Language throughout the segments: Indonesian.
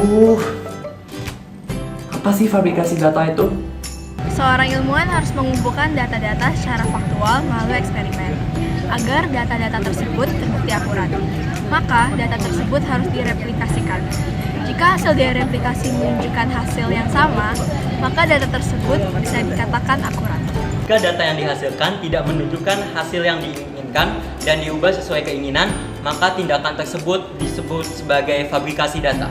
Uh, apa sih fabrikasi data itu? Seorang ilmuwan harus mengumpulkan data-data secara faktual melalui eksperimen agar data-data tersebut terbukti akurat. Maka data tersebut harus direplikasikan. Jika hasil dari replikasi menunjukkan hasil yang sama, maka data tersebut bisa dikatakan akurat. Jika data yang dihasilkan tidak menunjukkan hasil yang diinginkan dan diubah sesuai keinginan, maka tindakan tersebut disebut sebagai fabrikasi data.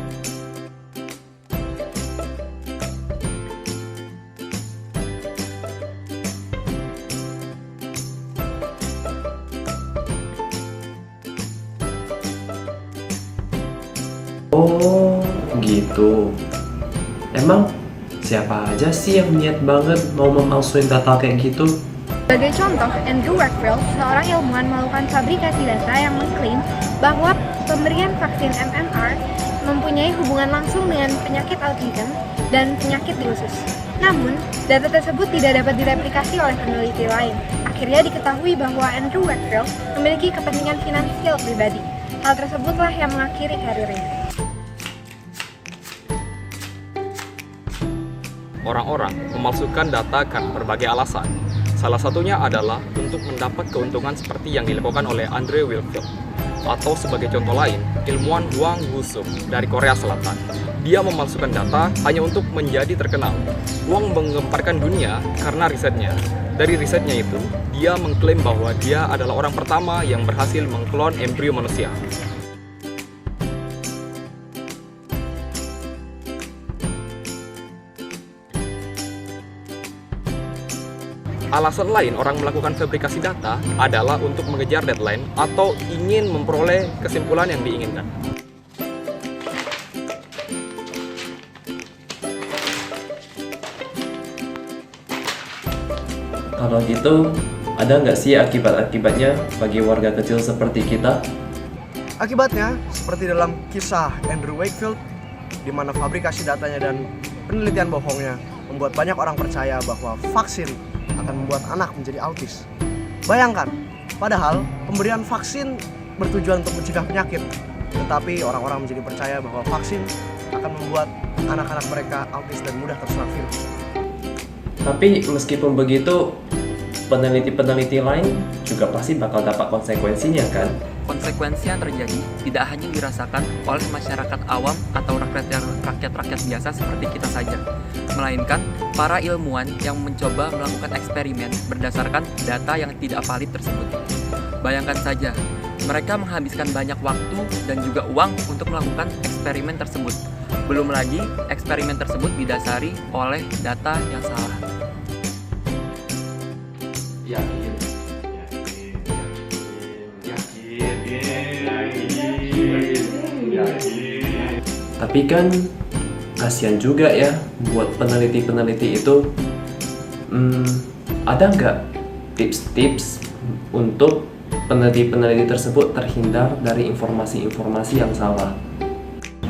Oh, gitu. Emang siapa aja sih yang niat banget mau memalsuin data kayak gitu? Sebagai contoh, Andrew Wakefield, seorang ilmuwan melakukan fabrikasi data yang mengklaim bahwa pemberian vaksin MMR mempunyai hubungan langsung dengan penyakit autism dan penyakit di usus. Namun, data tersebut tidak dapat direplikasi oleh peneliti lain. Akhirnya diketahui bahwa Andrew Wakefield memiliki kepentingan finansial pribadi. Hal tersebutlah yang mengakhiri karirnya. Orang-orang memalsukan data karena berbagai alasan. Salah satunya adalah untuk mendapat keuntungan seperti yang dilakukan oleh Andrew Wakefield. Atau sebagai contoh lain, ilmuwan Hwang Woo-suk dari Korea Selatan. Dia memalsukan data hanya untuk menjadi terkenal. Hwang menggemparkan dunia karena risetnya. Dari risetnya itu, dia mengklaim bahwa dia adalah orang pertama yang berhasil mengklon embrio manusia. Alasan lain orang melakukan fabrikasi data adalah untuk mengejar deadline atau ingin memperoleh kesimpulan yang diinginkan. Kalau gitu, ada nggak sih akibat-akibatnya bagi warga kecil seperti kita? Akibatnya, seperti dalam kisah Andrew Wakefield, di mana fabrikasi datanya dan penelitian bohongnya membuat banyak orang percaya bahwa vaksin akan membuat anak menjadi autis. Bayangkan, padahal pemberian vaksin bertujuan untuk mencegah penyakit, tetapi orang-orang menjadi percaya bahwa vaksin akan membuat anak-anak mereka autis dan mudah terserang virus. Tapi meskipun begitu, peneliti-peneliti lain juga pasti bakal dapat konsekuensinya kan? Konsekuensi yang terjadi tidak hanya dirasakan oleh masyarakat awam atau rakyat-rakyat biasa seperti kita saja, melainkan para ilmuwan yang mencoba melakukan eksperimen berdasarkan data yang tidak valid tersebut. Bayangkan saja, mereka menghabiskan banyak waktu dan juga uang untuk melakukan eksperimen tersebut. Belum lagi, eksperimen tersebut didasari oleh data yang salah. Tapi kan kasihan juga ya buat peneliti-peneliti itu. Ada nggak tips-tips untuk peneliti-peneliti tersebut terhindar dari informasi-informasi yang salah?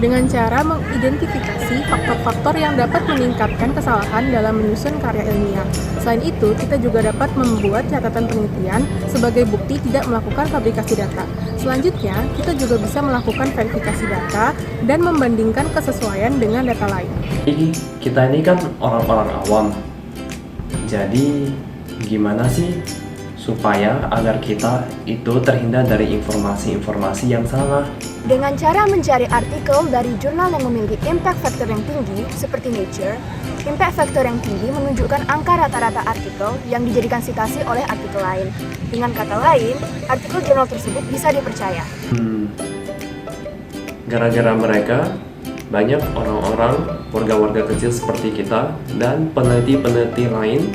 Dengan cara mengidentifikasi faktor-faktor yang dapat meningkatkan kesalahan dalam menyusun karya ilmiah. Selain itu, kita juga dapat membuat catatan penelitian sebagai bukti tidak melakukan fabrikasi data. Selanjutnya, kita juga bisa melakukan verifikasi data dan membandingkan kesesuaian dengan data lain. Kita ini kan orang-orang awam. Jadi, gimana sih supaya agar kita itu terhindar dari informasi-informasi yang salah? Dengan cara mencari artikel dari jurnal yang memiliki impact factor yang tinggi, seperti Nature, impact factor yang tinggi menunjukkan angka rata-rata artikel yang dijadikan sitasi oleh artikel lain. Dengan kata lain, artikel jurnal tersebut bisa dipercaya. Gara-gara mereka, banyak orang-orang, warga-warga kecil seperti kita, dan peneliti-peneliti lain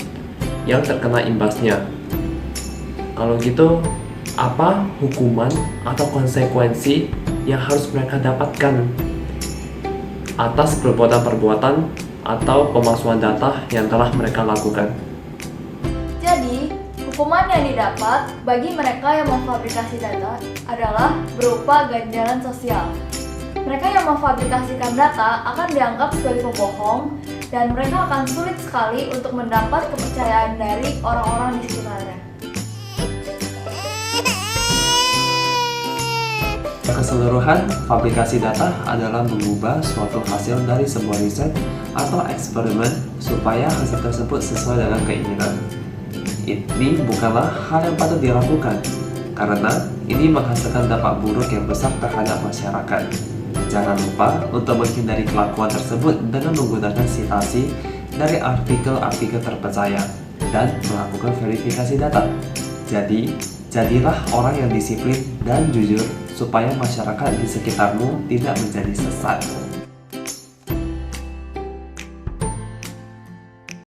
yang terkena imbasnya. Kalau gitu, apa hukuman atau konsekuensi yang harus mereka dapatkan atas perbuatan-perbuatan atau pemalsuan data yang telah mereka lakukan? Jadi, hukuman yang didapat bagi mereka yang memfabrikasi data adalah berupa ganjaran sosial. Mereka yang memfabrikasikan data akan dianggap sebagai pembohong dan mereka akan sulit sekali untuk mendapat kepercayaan dari orang-orang di sekitarnya. keseluruhan, fabrikasi data adalah mengubah suatu hasil dari sebuah riset atau eksperimen supaya hasil tersebut sesuai dengan keinginan. Ini bukanlah hal yang patut dilakukan, karena ini menghasilkan dampak buruk yang besar terhadap masyarakat. Jangan lupa untuk menghindari kelakuan tersebut dengan menggunakan sitasi dari artikel-artikel terpercaya dan melakukan verifikasi data. Jadi, jadilah orang yang disiplin dan jujur supaya masyarakat di sekitarmu tidak menjadi sesat.